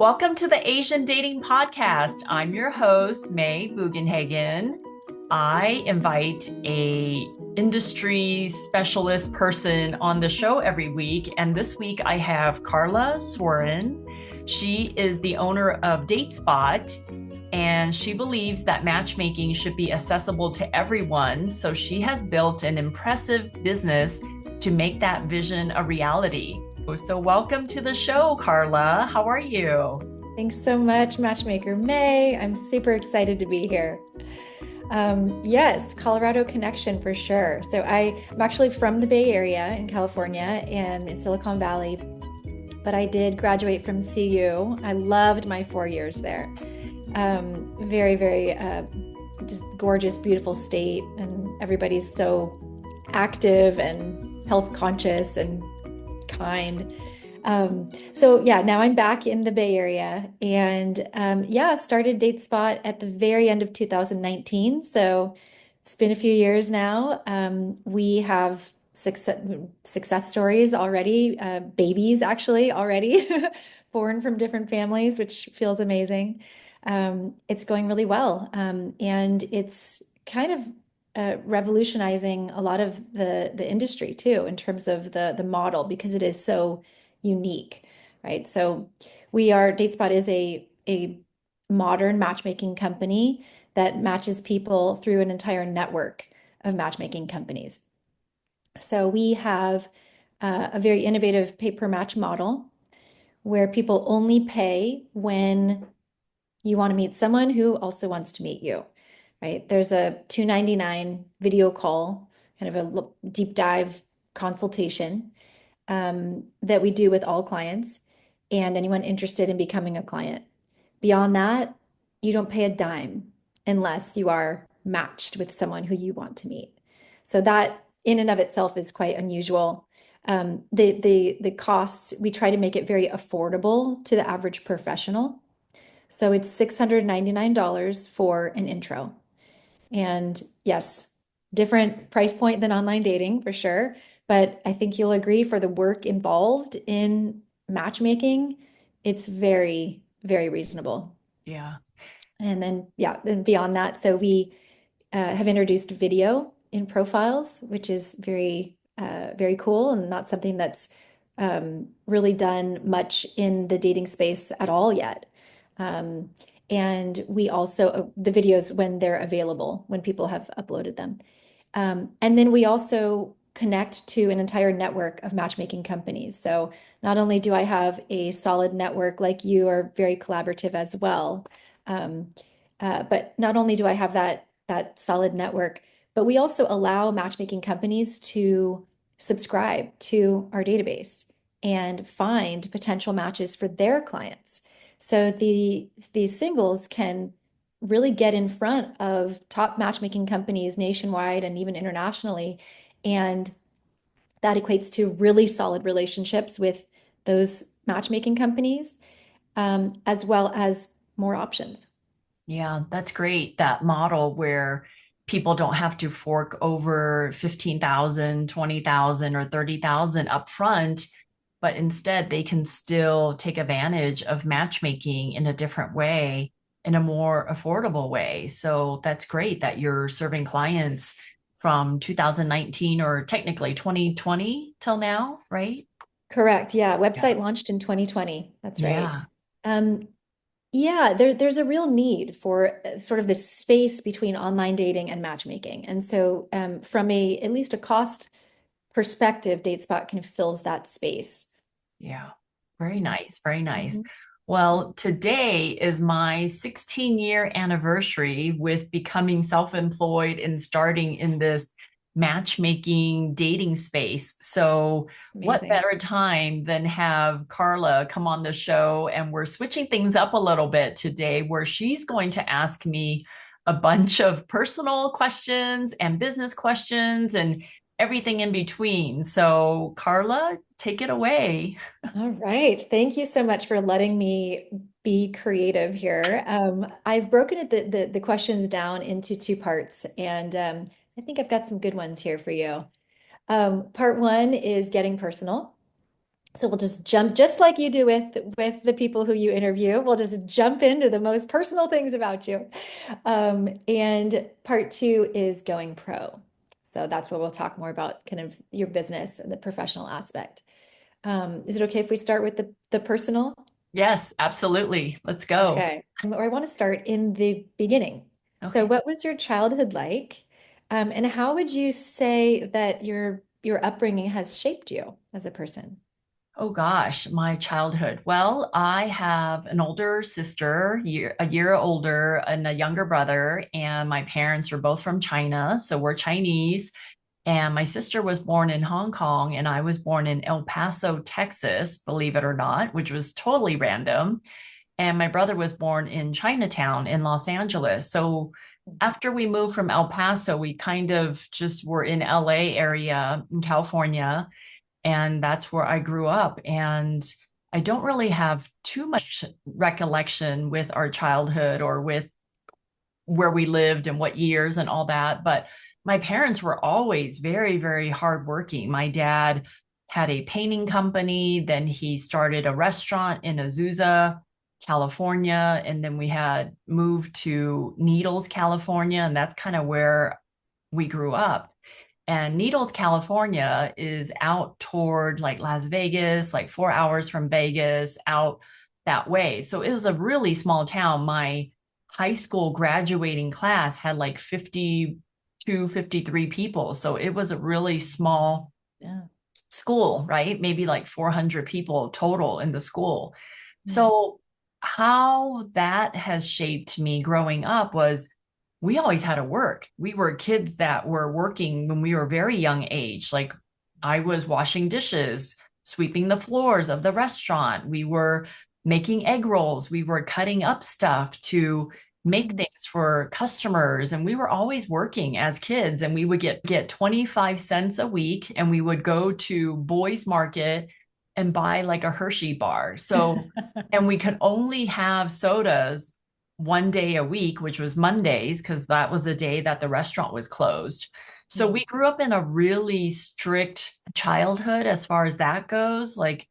Welcome to the Asian Dating Podcast. I'm your host, May Bugenhagen. I invite a industry specialist person on the show every week, and this week I have Carla Swiryn. She is the owner of DateSpot, and she believes that matchmaking should be accessible to everyone. So she has built an impressive business to make that vision a reality. So welcome to the show, Carla. How are you? Thanks so much, Matchmaker May. I'm super excited to be here. Yes, Colorado connection for sure. I'm actually from the Bay Area in California and in Silicon Valley, but I did graduate from CU. I loved my 4 years there. Very, very just gorgeous, beautiful state, and everybody's so active and health conscious and kind. So yeah, now I'm back in the Bay Area and yeah, started DateSpot at the very end of 2019. So it's been a few years now. We have success stories already, babies actually already born from different families, which feels amazing. It's going really well. And it's kind of revolutionizing a lot of the industry too, in terms of the model, because it is so unique, right? So DateSpot is a modern matchmaking company that matches people through an entire network of matchmaking companies. So we have a very innovative pay per match model where people only pay when you want to meet someone who also wants to meet you, right? There's a $2.99 video call, kind of a deep dive consultation that we do with all clients and anyone interested in becoming a client. Beyond that, you don't pay a dime unless you are matched with someone who you want to meet. So that in and of itself is quite unusual. The costs, we try to make it very affordable to the average professional. So it's $699 for an intro. And yes, different price point than online dating for sure. But I think you'll agree for the work involved in matchmaking, it's very, very reasonable. Yeah. And then, yeah, then beyond that, so we have introduced video in profiles, which is very cool and not something that's really done much in the dating space at all yet. Um, and we also, the videos when they're available, when people have uploaded them. And then we also connect to an entire network of matchmaking companies. So not only do I have a solid network, like you are very collaborative as well, um, but not only do I have that solid network, but we also allow matchmaking companies to subscribe to our database and find potential matches for their clients. So these singles can really get in front of top matchmaking companies nationwide and even internationally. And that equates to really solid relationships with those matchmaking companies, as well as more options. Yeah, that's great. That model where people don't have to fork over 15,000, 20,000, or 30,000 up front, but instead they can still take advantage of matchmaking in a different way, in a more affordable way. So that's great that you're serving clients from 2019 or technically 2020 till now, right? Correct. Yeah. Yeah. Website launched in 2020. That's right. Yeah. Um, yeah, there's a real need for sort of this space between online dating and matchmaking. And so from at least a cost perspective, DateSpot kind of fills that space. Yeah. Very nice. Very nice. Mhm. Well, today is my 16-year anniversary with becoming self-employed and starting in this matchmaking dating space. So, what Amazing. better time than have Carla come on the show? And we're switching things up a little bit today, where she's going to ask me a bunch of personal questions and business questions and everything in between. So, Carla, take it away. All right. Thank you so much for letting me be creative here. I've broken the questions down into two parts, and I think I've got some good ones here for you. Part one is getting personal. So we'll just jump, just like you do with the people who you interview. We'll just jump into the most personal things about you. And part two is going pro. So that's where we'll talk more about kind of your business and the professional aspect. Is it okay if we start with the personal? Yes, absolutely. Let's go. Okay. I want to start in the beginning. So Okay. what was your childhood like? And how would you say that your upbringing has shaped you as a person? Oh gosh, my childhood. Well, I have an older sister, a year older, and a younger brother, and my parents are both from China, so we're Chinese. And my sister was born in Hong Kong, and I was born in El Paso, Texas, believe it or not, which was totally random. And my brother was born in Chinatown in Los Angeles. So after we moved from El Paso, we kind of just were in LA area in California, and that's where I grew up. And I don't really have too much recollection with our childhood or with where we lived and what years and all that. But my parents were always very, very hardworking. My dad had a painting company, then he started a restaurant in Azusa, California, and then we had moved to Needles, California, and that's kind of where we grew up. And Needles, California is out toward like Las Vegas, like 4 hours from Vegas, out that way. So it was a really small town. My high school graduating class had like 52, 53 people. So it was a really small Yeah. school, right? Maybe like 400 people total in the school. Mm. So how that has shaped me growing up was we always had to work. We were kids that were working when we were very young age. Like I was washing dishes, sweeping the floors of the restaurant. We were making egg rolls. We were cutting up stuff to make Mm. things for customers. And we were always working as kids, and we would get 25 cents a week, and we would go to Boys Market and buy like a Hershey bar. So, and we could only have sodas one day a week, which was Mondays, because that was the day that the restaurant was closed. So Mm. we grew up in a really strict childhood as far as that goes. Like,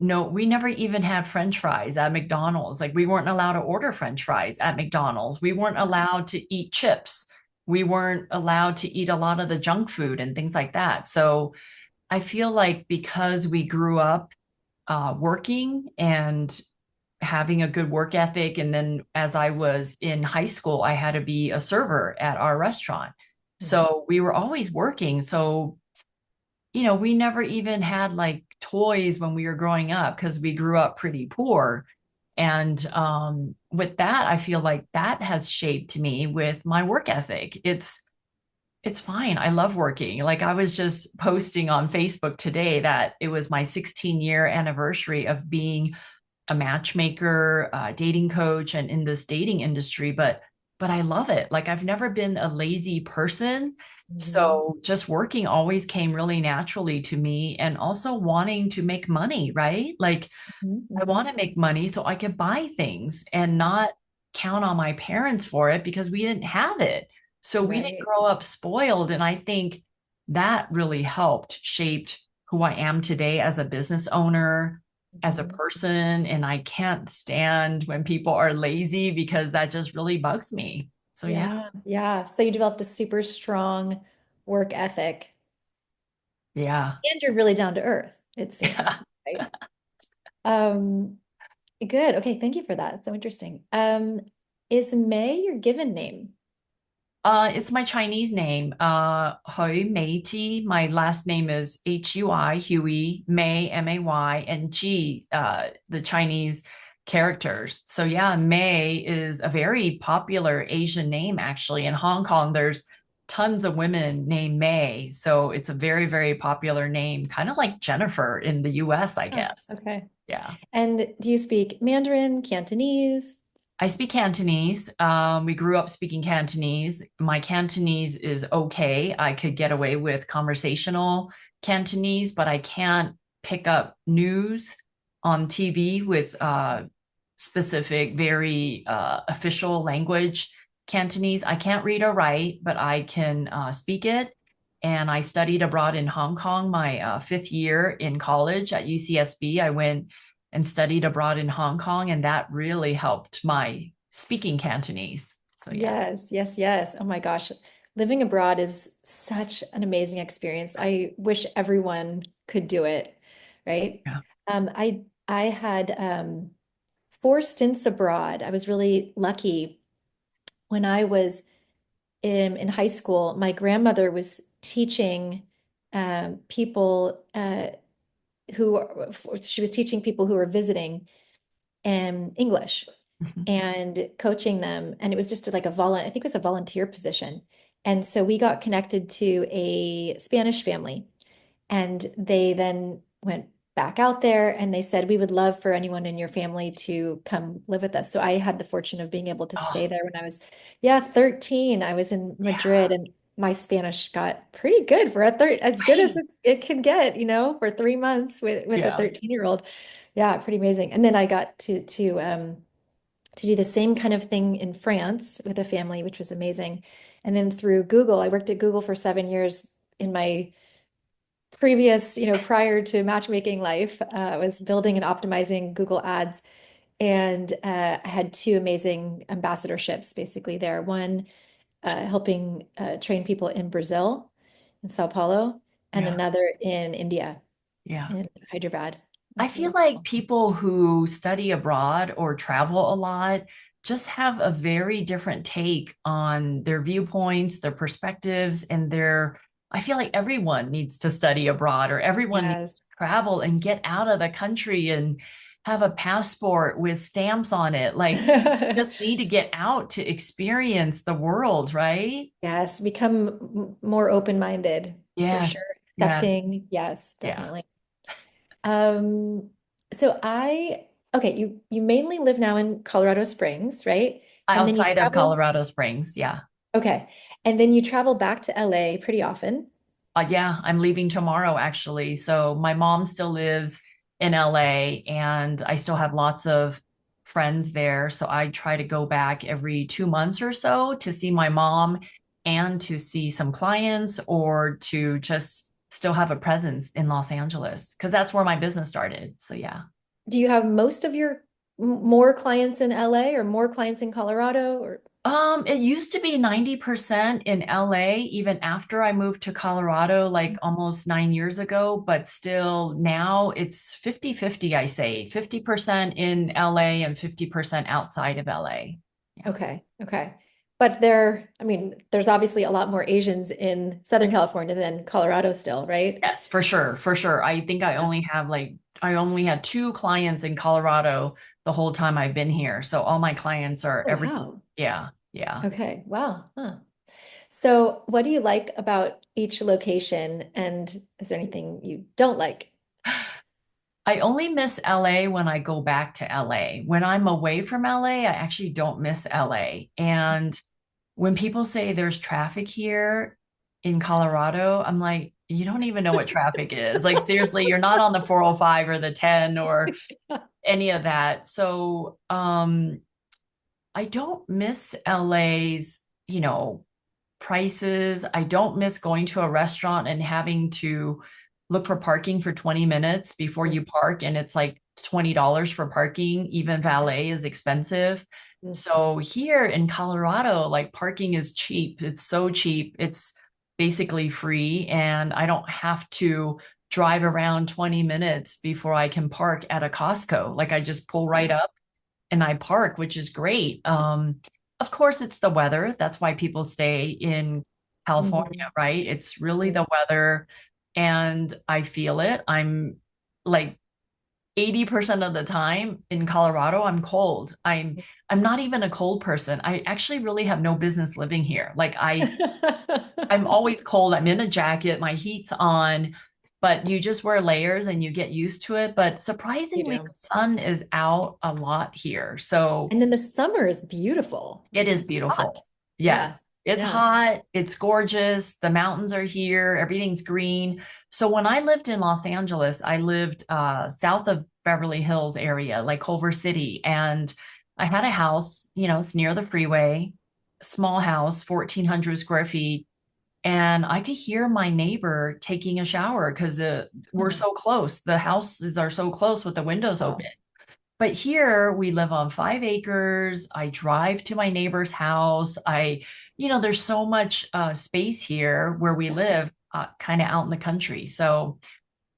no, we never even had French fries at McDonald's. Like, we weren't allowed to order French fries at McDonald's. We weren't allowed to eat chips. We weren't allowed to eat a lot of the junk food and things like that. So I feel like because we grew up working and having a good work ethic. And then as I was in high school, I had to be a server at our restaurant. Mm. So we were always working. So, we never even had like toys when we were growing up because we grew up pretty poor. And with that, I feel like that has shaped me with my work ethic. It's fine. I love working. Like I was just posting on Facebook today that it was my 16-year anniversary of being a matchmaker, dating coach, and in this dating industry, but I love it. Like I've never been a lazy person. Mhm. So just working always came really naturally to me, and also wanting to make money, right? Like Mhm. I Mhm. want to make money so I could buy things and not count on my parents for it because we didn't have it. So we didn't Right. grow up spoiled. And I think that really helped shaped who I am today as a business owner, as a Mhm. person. And I can't stand when people are lazy because that just really bugs me. So yeah, Yeah. Yeah. So you developed a super strong work ethic yeah, and you're really down to earth, it yeah. seems, right? Um, Good. Okay, thank you for that. It's so interesting. Is May your given name? It's my Chinese name, Hui Meiji. My last name is Hui, Huey, May, May, and Ji, the Chinese characters. So yeah, May is a very popular Asian name, actually. In Hong Kong, there's tons of women named May. So it's a very, very popular name, kind of like Jennifer in the US, I Oh, guess. okay. Yeah. And do you speak Mandarin, Cantonese? I speak Cantonese. We grew up speaking Cantonese. My Cantonese is okay. I could get away with conversational Cantonese, but I can't pick up news on TV with specific, very official language Cantonese. I can't read or write, but I can speak it. and I studied abroad in Hong Kong my fifth year in college at UCSB. I went and studied abroad in Hong Kong, and that really helped my speaking Cantonese. So yeah. Yes, yes, yes. Oh my gosh. Living abroad is such an amazing experience. I wish everyone could do it, right? Yeah. I had four stints abroad. I was really lucky when I was in high school. My grandmother was teaching people who she was teaching people who were visiting English Mhm. and coaching them. And it was just like I think it was a volunteer position. And so we got connected to a Spanish family. And they then went back out there and they said, we would love for anyone in your family to come live with us. So I had the fortune of being able to Oh, stay there when I was, yeah, 13. I was in yeah. Madrid and my Spanish got pretty good for a third, as good as Right. it can get, for 3 months with a Yeah. 13-year-old. Yeah, pretty amazing. And then I got to do the same kind of thing in France with a family, which was amazing. And then through Google, I worked at Google for 7 years in my previous, prior to matchmaking life. I was building and optimizing Google Ads, and I had two amazing ambassadorships basically there. One helping train people in Brazil, in Sao Paulo, and Yeah. another in India, Yeah. in Hyderabad. It I was feel really like cool. people who study abroad or travel a lot just have a very different take on their viewpoints, their perspectives, and I feel like everyone needs to study abroad or everyone needs Yes. to travel and get out of the country and have a passport with stamps on it. Like, just need to get out to experience the world, right? Yes, become more open-minded for sure. Yes. Yes. Accepting, yes, Yeah. definitely. Um, so okay, you mainly live now in Colorado Springs, right? And then you Outside of travel, Colorado Springs. Yeah. okay, and then you travel back to LA pretty often. Yeah, I'm leaving tomorrow actually. So my mom still lives in LA and I still have lots of friends there. So I try to go back every 2 months or so to see my mom and to see some clients or to just still have a presence in Los Angeles because that's where my business started. So yeah. Do you have most of your more clients in LA or more clients in Colorado or It used to be 90% in LA, even after I moved to Colorado, like almost 9 years ago, but still now it's 50-50, I say 50% in LA and 50% outside of LA. Yeah. okay, okay. But I mean, there's obviously a lot more Asians in Southern California than Colorado still, right? Yes, for sure. For sure. I think Yeah. I only had two clients in Colorado the whole time I've been here. So all my clients are Oh, every, wow. yeah, yeah. Okay. Wow. Huh. So, what do you like about each location? And is there anything you don't like? I only miss LA when I go back to LA. When I'm away from LA, I actually don't miss LA. And when people say there's traffic here in Colorado, I'm like, you don't even know what traffic is. Like, seriously, you're not on the 405 or the 10 or any of that. So, I don't miss LA's, prices. I don't miss going to a restaurant and having to look for parking for 20 minutes before you park, and it's like $20 for parking. Even valet is expensive. Mm. So here in Colorado, like parking is cheap. It's so cheap. It's basically free, and I don't have to drive around 20 minutes before I can park at a Costco. Like I just pull right up and I park, which is great. Of course, it's the weather. That's why people stay in California, Mhm. right? It's really Mhm. the weather, and I feel it. I'm like 80% of the time in Colorado, I'm cold. I'm not even a cold person. I actually really have no business living here. Like I'm always cold. I'm in a jacket, my heat's on, but you just wear layers and you get used to it. But You surprisingly, do. the sun is out a lot here. So And then the summer is beautiful. it is It's hot. beautiful. Yeah. Yes. It's Yeah. hot. It's gorgeous. The mountains are here. Everything's green. So when I lived in Los Angeles, I lived south of Beverly Hills area, like Culver City. And I had a house, it's near the freeway, small house, 1,400 square feet, and I could hear my neighbor taking a shower because we're Mhm. so close. The houses are so close with the windows open. Wow. But here we live on 5 acres. I drive to my neighbor's house. There's so much space here where we Yeah. live, kind of out in the country. So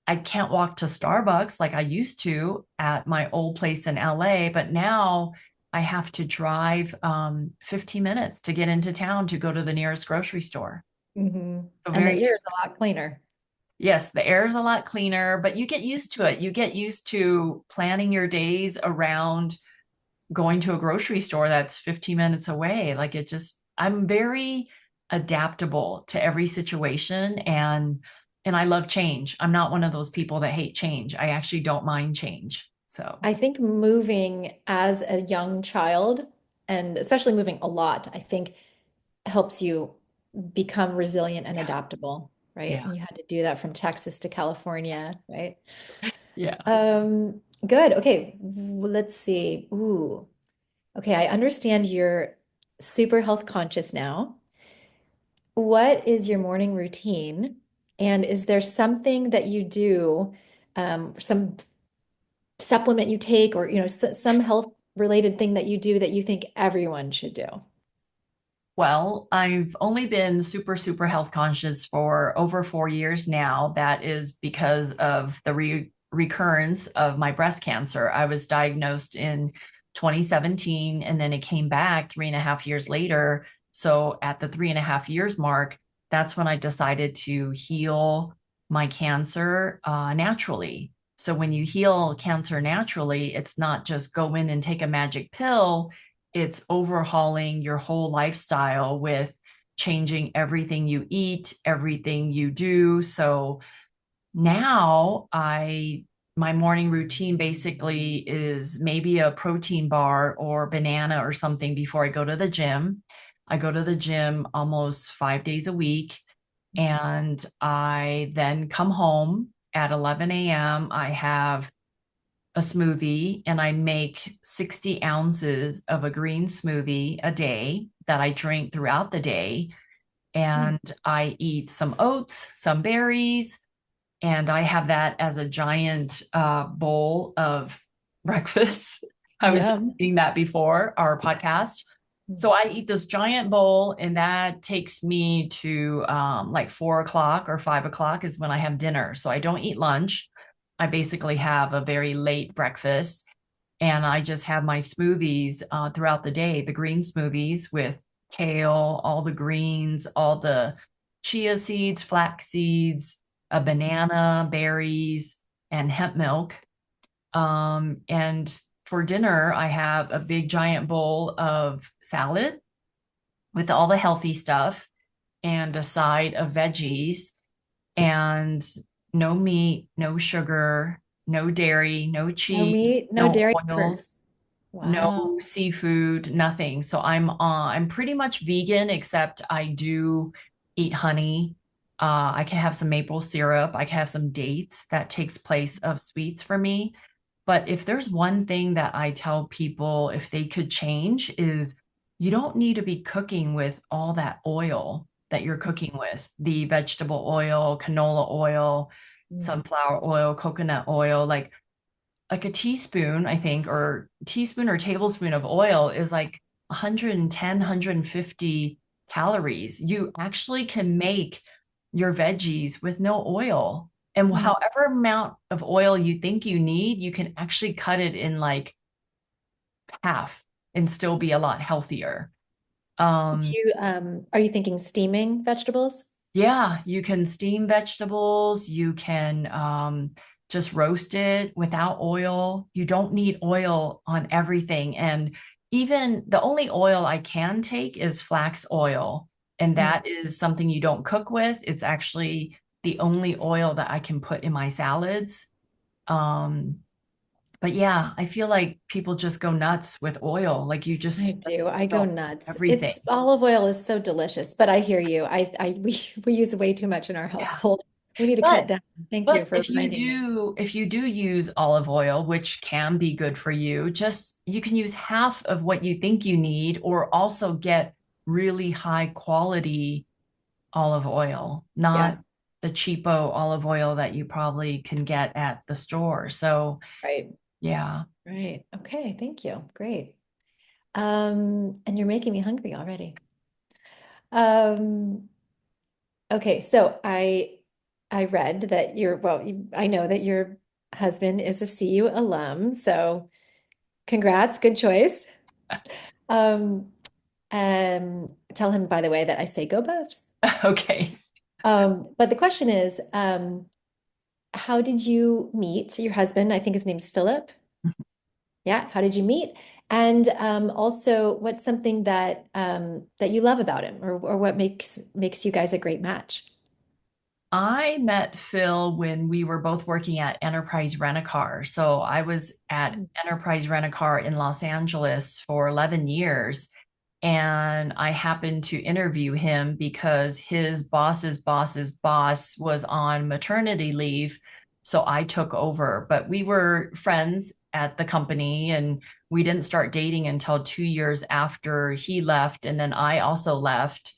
I can't walk to Starbucks like I used to at my old place in LA, but now I have to drive 15 minutes to get into town to go to the nearest grocery store. Hmm. So And the very, ear is a lot cleaner. yes, the air is a lot cleaner, but you get used to it. You get used to planning your days around going to a grocery store that's 15 minutes away. I'm very adaptable to every situation, and I love change. I'm not one of those people that hate change. I actually don't mind change. So, I think moving as a young child, and especially moving a lot, I think helps you become resilient and yeah, adaptable, right? yeah, And you had to do that from Texas to California, right? yeah. Good. Okay, let's see. Ooh. Okay, I understand you're super health conscious now. What is your morning routine? And is there something that you do, some supplement you take, or some health related thing that you do that you think everyone should do? Well, I've only been super, super health conscious for over 4 years now. That is because of the recurrence of my breast cancer. I was diagnosed in 2017, and then it came back 3.5 years later. So at the 3.5 years mark, that's when I decided to heal my cancer naturally. So when you heal cancer naturally, it's not just go in and take a magic pill, it's overhauling your whole lifestyle with changing everything you eat, everything you do. So now my morning routine basically is maybe a protein bar or banana or something before I go to the gym. I go to the gym almost 5 days a week, and I then come home at 11 a.m. I have a smoothie, and I make 60 ounces of a green smoothie a day that I drink throughout the day. Hmm. And I eat some oats, some berries, and I have that as a giant bowl of breakfast. I was just Yum. eating that before our podcast. So I eat this giant bowl, and that takes me to like 4 o'clock or 5 o'clock is when I have dinner. So I don't eat lunch. I basically have a very late breakfast, and I just have my smoothies throughout the day, the green smoothies with kale, all the greens, all the chia seeds, flax seeds, a banana, berries, and hemp milk. And for dinner, I have a big giant bowl of salad with all the healthy stuff and a side of veggies, and no meat, no sugar, no dairy, no No cheese, meat, no no dairy oils, first. no Wow. seafood, nothing. So I'm pretty much vegan, except I do eat honey. I can have some maple syrup. I can have some dates. That takes place of sweets for me. But if there's one thing that I tell people if they could change is you don't need to be cooking with all that oil that you're cooking with, the vegetable oil, canola oil, Mm. sunflower oil, coconut oil, like a teaspoon, I think, or teaspoon or tablespoon of oil is like 110, 150 calories. You actually can make your veggies with no oil. And Mm. however amount of oil you think you need, you can actually cut it in like half and still be a lot healthier. Um, Are you thinking steaming vegetables? Yeah, you can steam vegetables. You can just roast it without oil. You don't need oil on everything. And even the only oil I can take is flax oil. And Mm. that is something you don't cook with. It's actually the only oil that I can put in my salads. Um, but yeah, I feel like people just go nuts with oil. Like you I just do. I go spill nuts. everything. It's olive oil is so delicious, but I hear you. We use way too much in our Yeah. household. We need to cut it But down. Thank you But for reminding me. if you do use olive oil, which can be good for you, just you can use half of what you think you need, or also get really high quality olive oil, Yeah, not the cheapo olive oil that you probably can get at the store. So, right. yeah. Right. Okay, thank you. Great. And you're making me hungry already. Um, okay, so I read that I know that your husband is a CU alum, so congrats, good choice. Um, Tell him, by the way, that I say go Buffs. Okay. But the question is, how did you meet your husband? I think his name's Philip. Yeah, how did you meet? And also, what's something that that you love about him, or what makes you guys a great match? I met Phil when we were both working at Enterprise Rent-A-Car. So I was at Mm. Enterprise Rent-A-Car in Los Angeles for 11 years. And I happened to interview him because his boss's boss was on maternity leave. So I took over, but we were friends at the company and we didn't start dating until 2 years after he left. And then I also left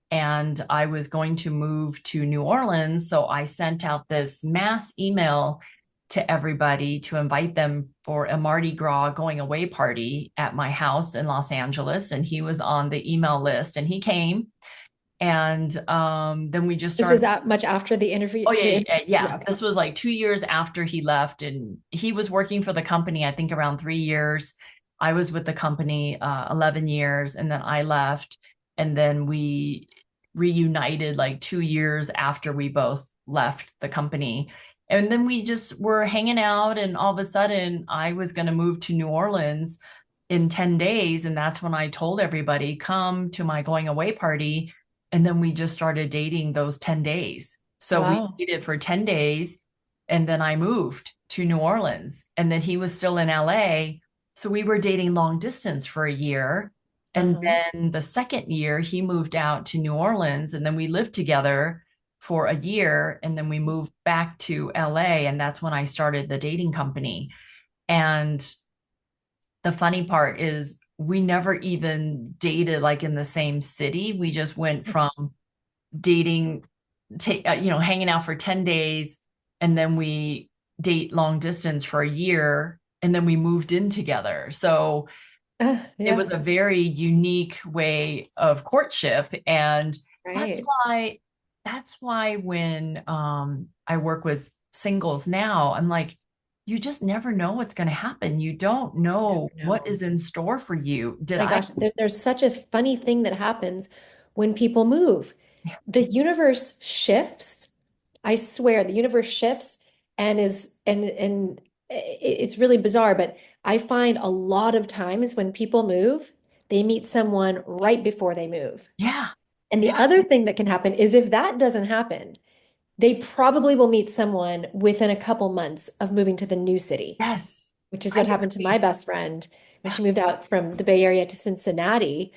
and I was going to move to New Orleans. So I sent out this mass email to everybody to invite them for a Mardi Gras going away party at my house in Los Angeles. And he was on the email list and he came. And then we just This was started. much after the interview. Oh, yeah, yeah, Yeah, yeah. okay. This was like 2 years after he left. And he was working for the company, I think around 3 years. I was with the company 11 years and then I left. And then we reunited like 2 years after we both left the company. And then we just were hanging out. And all of a sudden, I was going to move to New Orleans in 10 days. And that's when I told everybody, come to my going away party. And then we just started dating those 10 days. So we Wow. dated for 10 days. And then I moved to New Orleans. And then he was still in LA. So we were dating long distance for a year. And Uh-huh. then the second year, he moved out to New Orleans. And then we lived together for a year. And then we moved back to LA. And that's when I started the dating company. And the funny part is we never even dated like in the same city. We just went from dating, hanging out for 10 days, and then we date long distance for a year, and then we moved in together. So it Yeah, was a very unique way of courtship. And that's right. why, that's why when I work with singles now, I'm like, you just never know what's going to happen. You don't You never know what know. is in store for you. Did My I? gosh, there's such a funny thing that happens when people move. The universe shifts. I swear, the universe shifts and is and it's really bizarre, but I find a lot of times when people move, they meet someone right before they move. Yeah. And the Yeah. other thing that can happen is if that doesn't happen, they probably will meet someone within a couple months of moving to the new city, Yes. which is I what happened to my agree. best friend when Yeah. she moved out from the Bay Area to Cincinnati.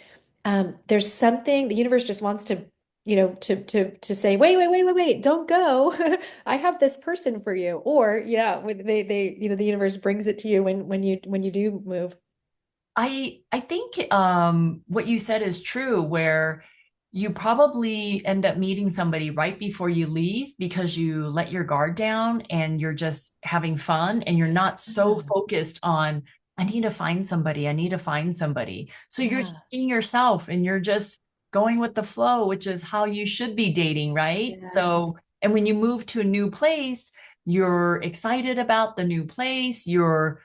There's something the universe just wants to, to say, wait, don't go. I have this person for you. Or yeah, the universe brings it to you when you do move. I think what you said is true, where you probably end up meeting somebody right before you leave because you let your guard down and you're just having fun and you're not so Yeah, focused on, I need to find somebody, I need to find somebody. So you're yeah, just being yourself and you're just going with the flow, which is how you should be dating, right? yes, So, and when you move to a new place, you're excited about the new place, you're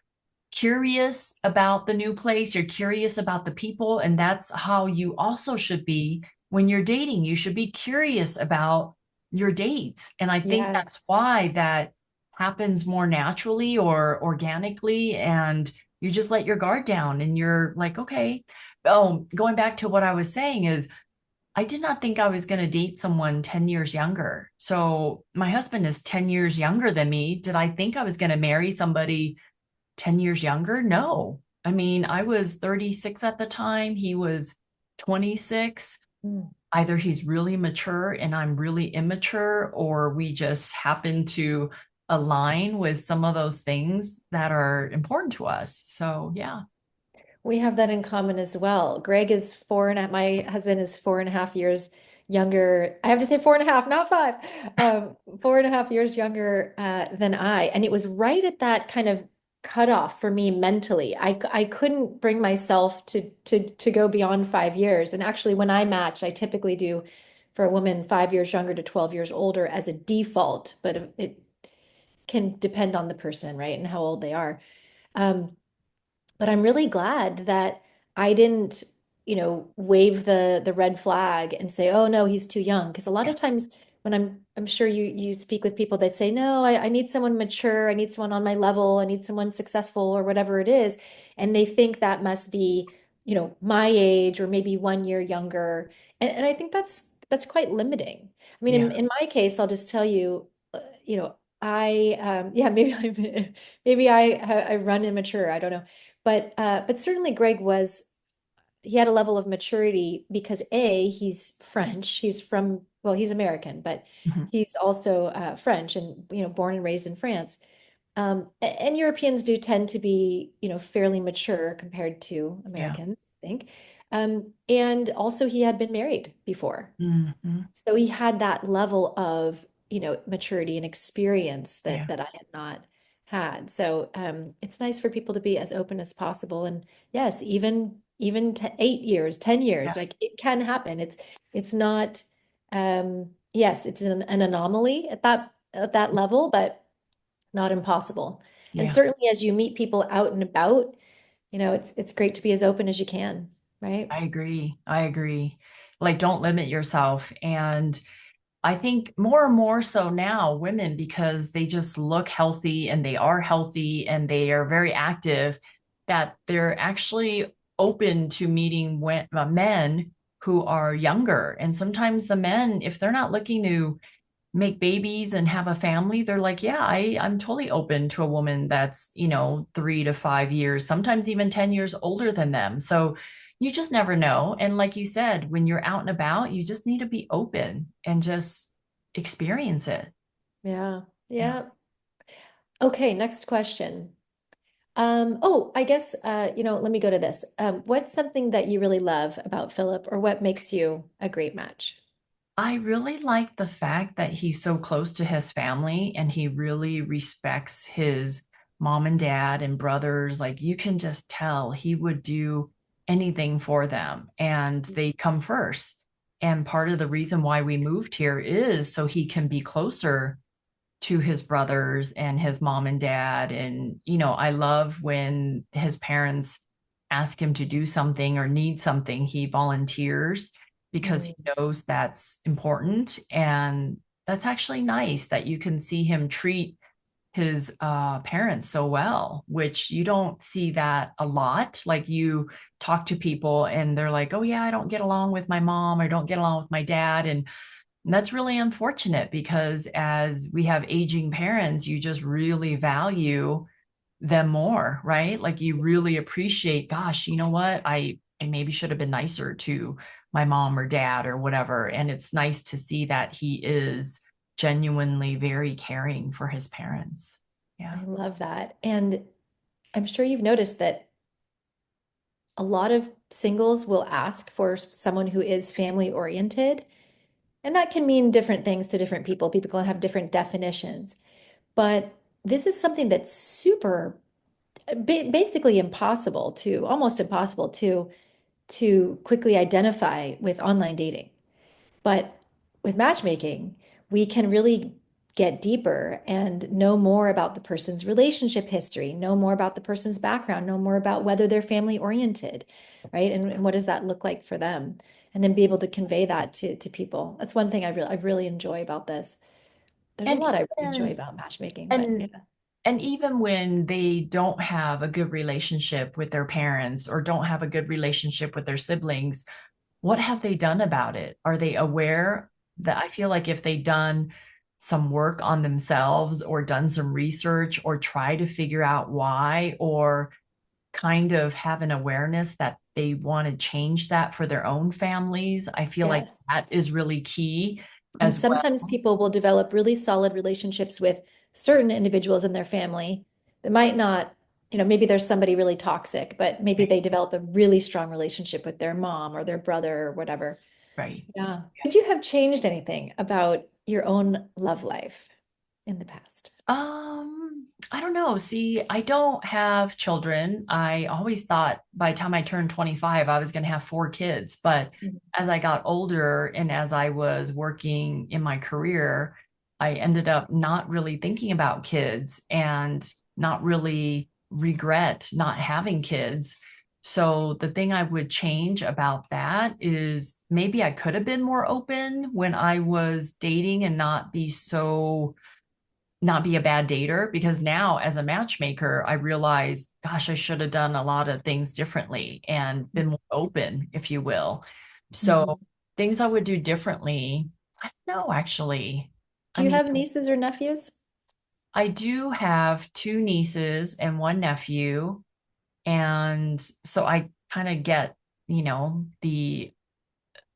curious about the new place, you're curious about the people, and that's how you also should be when you're dating. You should be curious about your dates. And I think that's yes, why that happens more naturally or organically, and you just let your guard down and you're like, okay. Oh, going back to what I was saying is I did not think I was going to date someone 10 years younger. So my husband is 10 years younger than me. Did I think I was going to marry somebody 10 years younger? No. I mean, I was 36 at the time. He was 26. mm, Either he's really mature and I'm really immature, or we just happen to align with some of those things that are important to us. So, yeah. we have that in common as well. Greg is my husband is 4.5 years younger. I have to say 4.5, not 5. 4.5 years younger than I. And it was right at that kind of cutoff for me mentally. I couldn't bring myself to go beyond 5 years. And actually, when I match, I typically do for a woman 5 years younger to 12 years older as a default, but it can depend on the person, right? And how old they are. Um, but I'm really glad that I didn't, wave the red flag and say, "Oh no, he's too young." Because a lot Yeah. of times when I'm sure you speak with people that say, "No, I need someone mature. I need someone on my level. I need someone successful or whatever it is," and they think that must be, my age or maybe 1 year younger, and I think that's quite limiting. I mean, in Yeah. in my case, I'll just tell you, I yeah, maybe I run immature. I don't know. But certainly Greg he had a level of maturity because he's French. He's American, but Mhm. he's also French and, born and raised in France. And Europeans do tend to be, fairly mature compared to Yeah. Americans, I think. And also he had been married before. Hmm. So he had that level of, maturity and experience that Yeah. that I had not had. So it's nice for people to be as open as possible. And yes, even 8 years, 10 years, Yeah. like it can happen. It's not yes, it's an anomaly at that level, but not impossible. And Yeah. certainly as you meet people out and about, it's great to be as open as you can, right? I agree. I agree. Like, don't limit yourself. And I think more and more so now, women, because they just look healthy and they are healthy and they are very active, that they're actually open to meeting men who are younger. And sometimes the men, if they're not looking to make babies and have a family, they're like, yeah, I'm totally open to a woman that's, 3 to 5 years, sometimes even 10 years older than them. So you just never know. And like you said, when you're out and about, you just need to be open and just experience it. Yeah. Yeah. Yeah. Okay, next question. I guess let me go to this. What's something that you really love about Philip, or what makes you a great match? I really like the fact that he's so close to his family and he really respects his mom and dad and brothers. Like you can just tell he would do anything for them and they come first. And part of the reason why we moved here is so he can be closer to his brothers and his mom and dad. And, I love when his parents ask him to do something or need something, he volunteers because he Mm, knows that's important. And that's actually nice that you can see him treat his parents so well, which you don't see that a lot. Like you talk to people and they're like, oh, yeah, I don't get along with my mom, I don't get along with my dad. And that's really unfortunate because as we have aging parents, you just really value them more, right? Like you really appreciate, gosh, you know what? I maybe should have been nicer to my mom or dad or whatever. And it's nice to see that he is genuinely very caring for his parents. Yeah. I love that. And I'm sure you've noticed that a lot of singles will ask for someone who is family oriented. And that can mean different things to different people. People can have different definitions. But this is something that's super, basically impossible to, almost impossible to quickly identify with online dating. But with matchmaking, we can really get deeper and know more about the person's relationship history, know more about the person's background, know more about whether they're family oriented, right? And what does that look like for them? And then be able to convey that to people. That's one thing I really enjoy about this. There's a And lot I really enjoy even about matchmaking, but and yeah. and even when they don't have a good relationship with their parents or don't have a good relationship with their siblings, what have they done about it? Are they aware that I feel like if they done some work on themselves or done some research or try to figure out why or kind of have an awareness that they want to change that for their own families, I feel like Yes. that is really key And as sometimes well. people will develop really solid relationships with certain individuals in their family that might not, maybe there's somebody really toxic, but maybe Right. they develop a really strong relationship with their mom or their brother or whatever. right. Yeah. Would you have changed anything about your own love life in the past? I don't know. See, I don't have children. I always thought by the time I turned 25, I was going to have four kids. But Mhm. as I got older and as I was working in my career, I ended up not really thinking about kids and not really regret not having kids. So the thing I would change about that is maybe I could have been more open when I was dating and not be a bad dater, because now as a matchmaker, I realize, gosh, I should have done a lot of things differently and been more open, if you will. So Mhm. things I would do differently, I don't know, actually. Do I you mean, have nieces or nephews? I do have two nieces and one nephew. And so I kind of get,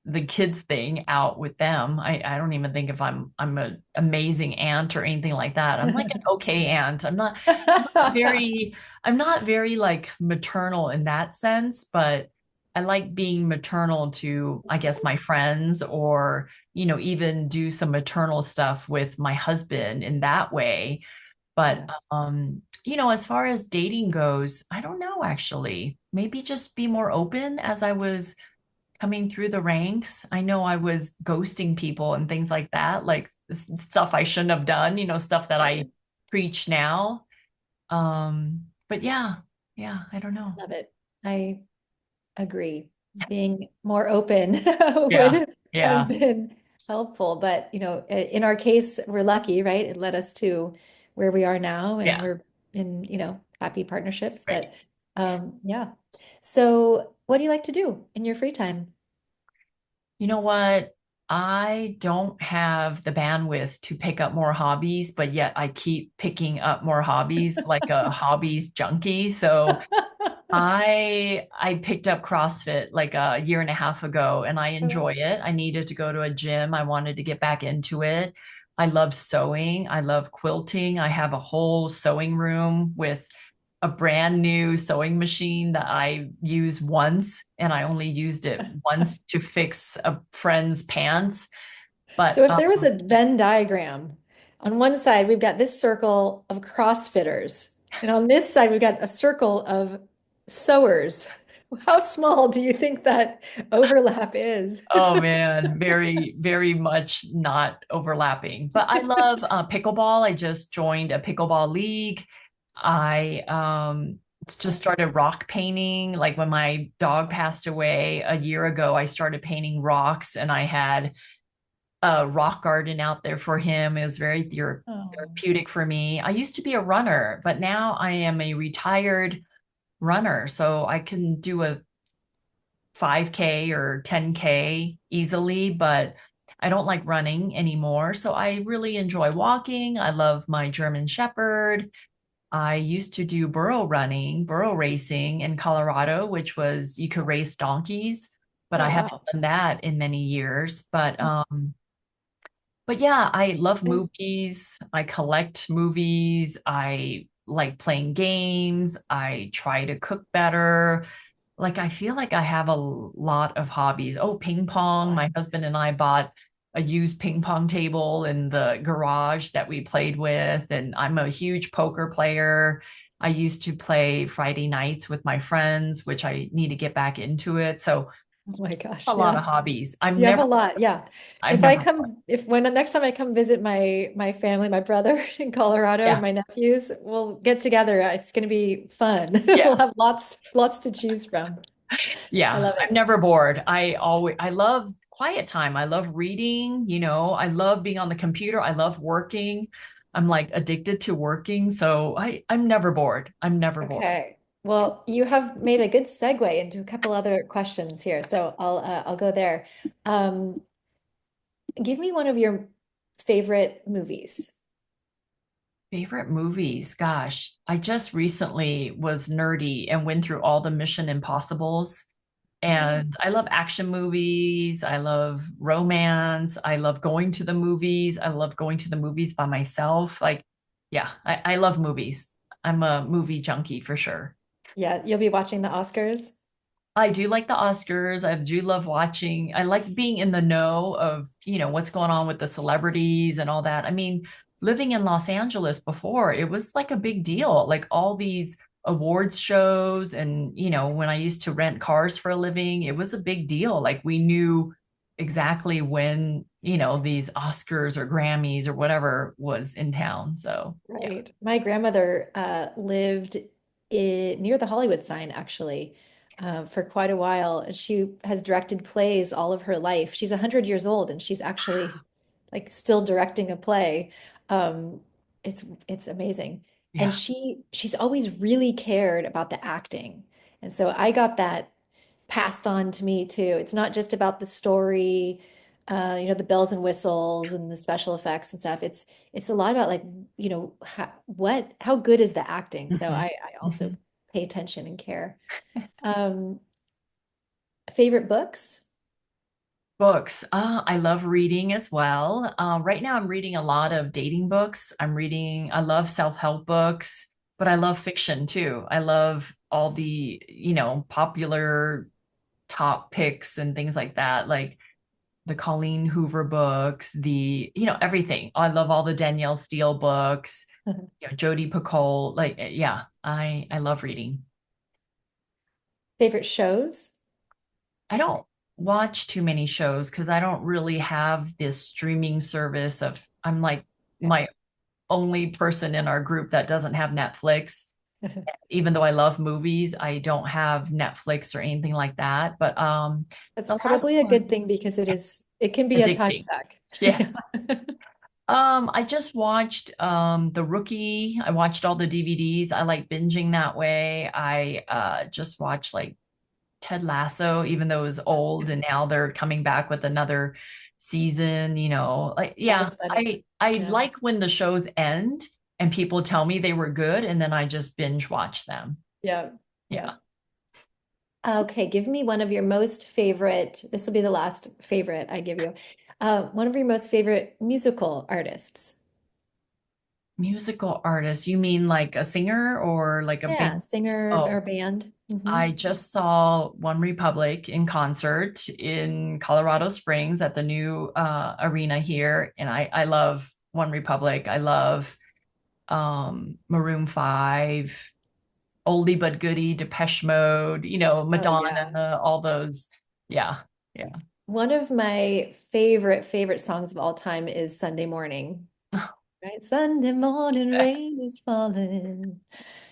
the kids thing out with them. I don't even think if I'm an amazing aunt or anything like that. I'm like an okay aunt. Very I'm not very like maternal in that sense, but I like being maternal to, I guess, my friends, or even do some maternal stuff with my husband in that way. But Yeah. as far as dating goes, I don't know actually. Maybe just be more open as I was coming through the ranks. I know I was ghosting people and things like that, like stuff I shouldn't have done, stuff that I Right. preach now. But yeah, I don't know. Love it. I agree. Being more open Yeah, would have yeah, been helpful. But, in our case, we're lucky, right? It led us to where we are now, and yeah, we're in, happy partnerships. right. But yeah. So, what do you like to do in your free time? You know what? I don't have the bandwidth to pick up more hobbies, but yet I keep picking up more hobbies like a hobbies junkie. So I picked up CrossFit like a year and a half ago and I enjoy it. I needed to go to a gym. I wanted to get back into it. I love sewing. I love quilting. I have a whole sewing room with a brand new sewing machine that I used once, and I only used it once to fix a friend's pants. But So if there was a Venn diagram, on one side we've got this circle of CrossFitters, and on this side we've got a circle of sewers. How small do you think that overlap is? Oh man, very, very much not overlapping. But I love pickleball. I just joined a pickleball league. I just started rock painting. Like when my dog passed away a year ago, I started painting rocks and I had a rock garden out there for him. It was very Oh, therapeutic for me. I used to be a runner, but now I am a retired runner. So I can do a 5K or 10K easily, but I don't like running anymore. So I really enjoy walking. I love my German Shepherd. I used to do burro racing in Colorado, which was you could race donkeys, but oh I haven't wow. done that in many years. But yeah, I love And movies. I collect movies. I like playing games. I try to cook better. Like I feel like I have a lot of hobbies. Oh, ping pong. My husband and I bought a used ping pong table in the garage that we played with, and I'm a huge poker player. I used to play Friday nights with my friends, which I need to get back into it. So oh my a gosh, lot of yeah. hobbies. You have a lot, yeah. I've If I never, come, if when the next time I come visit my family, my brother in Colorado and yeah, my nephews, we'll get together. It's going to be fun. yeah. We'll have lots to choose from. I Yeah, love I'm it. never bored. I love quiet time. I love reading, I love being on the computer. I love working. I'm like addicted to working, so I'm never bored. I'm never bored. Okay. Well, you have made a good segue into a couple other questions here, so I'll go there. Um, Give me one of your favorite movies. Favorite movies? Gosh, I just recently was nerdy and went through all the Mission Impossibles. Oh, And I love action movies. I love romance. I love going to the movies. I love going to the movies by myself. Like, yeah, I love movies. I'm a movie junkie for sure. yeah, you'll be watching the Oscars. I do like the Oscars. I do love watching. I like being in the know of, what's going on with the celebrities and all that. I mean, living in Los Angeles before, it was like a big deal. Like all these awards shows and, when I used to rent cars for a living, it was a big deal. Like we knew exactly when, these Oscars or Grammys or whatever was in town. So, yeah. Right. My grandmother lived near the Hollywood sign, actually, for quite a while. She has directed plays all of her life. She's 100 years old, and she's actually like still directing a play. Um, it's amazing. And Yeah. she's always really cared about the acting. And so I got that passed on to me too. It's not just about the story, the bells and whistles and the special effects and stuff. It's a lot about like, how good is the acting? So Mhm. I also Mhm. pay attention and care. Um, Favorite books? Books. I love reading as well. Right now, I'm reading a lot of dating books. I love self-help books, but I love fiction too. I love all the, popular top picks and things like that, like the Colleen Hoover books, everything. I love all the Danielle Steele books, Jodi Picoult. Like, yeah, I love reading. Favorite shows? I don't watch too many shows because I don't really have this streaming service I'm like Okay. my only person in our group that doesn't have Netflix. Even though I love movies, I don't have Netflix or anything like that. But That's the last probably a one, good thing because yeah, it can be a time addicting. suck. Yeah. Yes. I just watched The Rookie. I watched all the DVDs. I like binging that way. I just watched like Ted Lasso, even though it was old and now they're coming back with another season, like That yeah, was funny. I Yeah. like when the shows end and people tell me they were good and then I just binge watch them. Yeah. Yeah. Yeah. Okay, give me one of your most favorite. This will be the last favorite I give you. One of your most favorite musical artists. Musical artist, you mean like a singer or like a Yeah, band? singer or Oh, band. I Hmm. just saw One Republic in concert in Colorado Springs at the new arena here, and I love One Republic. I love Maroon 5, Oldie But Goodie, Depeche Mode, Oh yeah. Madonna, all those. Yeah, yeah. One of my favorite songs of all time is Sunday Morning. Right? Sunday morning rain is falling.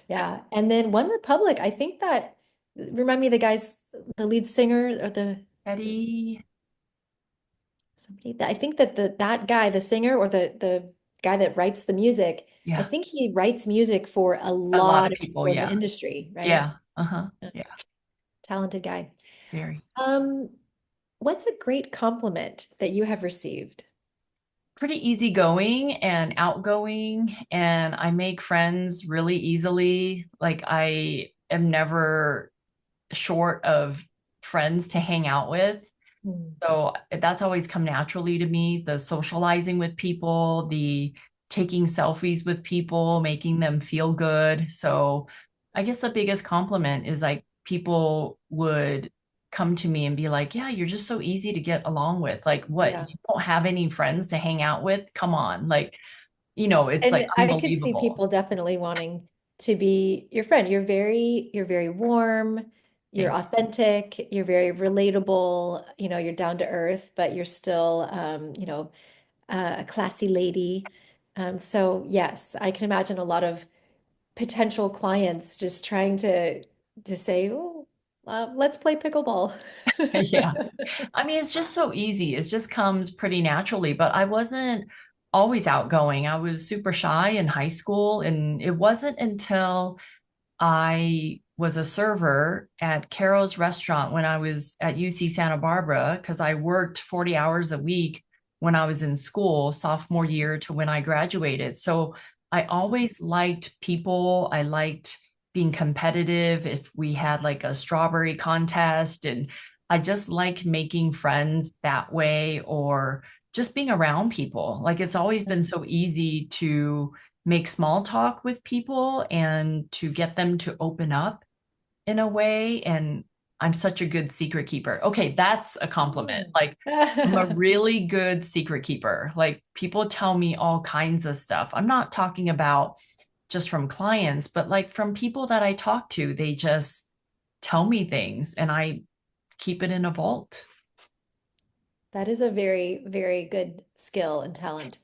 Yeah. And then One Republic, I think that remind me of the lead singer or Eddie, somebody that I think that that guy, the singer or the guy that writes the music, I yeah, think he writes music for a a lot lot of of people, people in the yeah, industry, right? yeah, uh-huh, Yeah. yeah, Talented guy. very. Um, what's a great compliment that you have received? Pretty easygoing and outgoing, and I make friends really easily. Like I am never short of friends to hang out with. Hmm. So that's always come naturally to me. The socializing with people, the taking selfies with people, making them feel good. So I guess the biggest compliment is like people would come to me and be like, yeah, you're just so easy to get along with. Like, what? Yeah. You don't have any friends to hang out with? Come on. Like, it's And like I could see unbelievable. people definitely wanting to be your friend. You're very warm, you're Thank authentic, you're very relatable, you're down to earth, but you're still, a classy lady. So yes, I can imagine a lot of potential clients just trying to say, "Oh, let's play pickleball." you. Yeah. I mean, it's just so easy. It just comes pretty naturally, but I wasn't always outgoing. I was super shy in high school, and it wasn't until I was a server at Caro's restaurant when I was at UC Santa Barbara because I worked 40 hours a week when I was in school, sophomore year to when I graduated. So I always liked people. I liked being competitive if we had like a strawberry contest. And I just like making friends that way or just being around people. Like it's always been so easy to make small talk with people and to get them to open up in a way. And I'm such a good secret keeper. Okay, that's a compliment. Mm. Like, I'm a really good secret keeper. Like, people tell me all kinds of stuff. I'm not talking about just from clients, but like from people that I talk to, they just tell me things and I keep it in a vault. That is a very, very good skill and talent.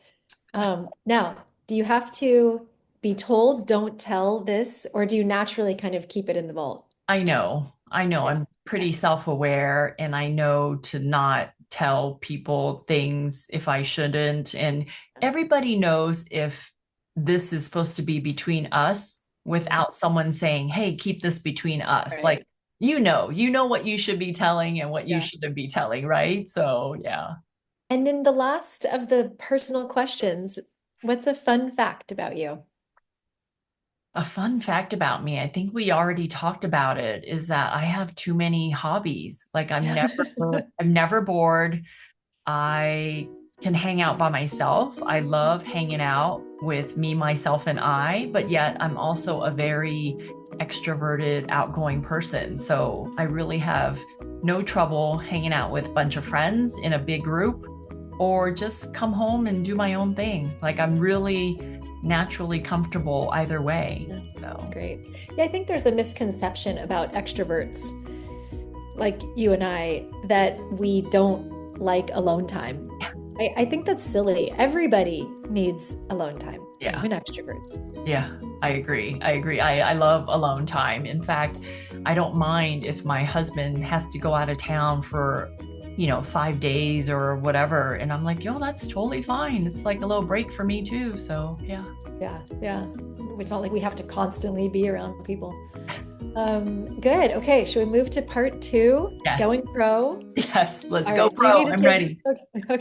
Now, do you have to be told, don't tell this, or do you naturally kind of keep it in the vault? I know, Yeah. I'm Okay. pretty self-aware and I know to not tell people things if I shouldn't. And everybody knows if this is supposed to be between us Mhm. without someone saying, hey, keep this between us. Like, Right. you know what you should be telling and what you Yeah. shouldn't be telling, right? So, yeah. And then the last of the personal questions, what's a fun fact about you? A fun fact about me, I think we already talked about it, is that I have too many hobbies. Like I'm never bored. I can hang out by myself. I love hanging out with me, myself, and I, but yet I'm also a very extroverted, outgoing person. So I really have no trouble hanging out with a bunch of friends in a big group or just come home and do my own thing. Like I'm really naturally comfortable either way. That's So, great. Yeah, I think there's a misconception about extroverts like you and I that we don't like alone time. I think that's silly. Everybody needs alone time, yeah. even extroverts. Yeah, I agree. I agree. I love alone time. In fact, I don't mind if my husband has to go out of town for, 5 days or whatever. And I'm like, yo, that's totally fine. It's like a little break for me too. So, yeah. Yeah, yeah. It's not like we have to constantly be around people. Good. Okay, should we move to part two? Yes. Going pro. Yes. Let's All go right. Do you pro. need to I'm take? ready. Okay. Okay.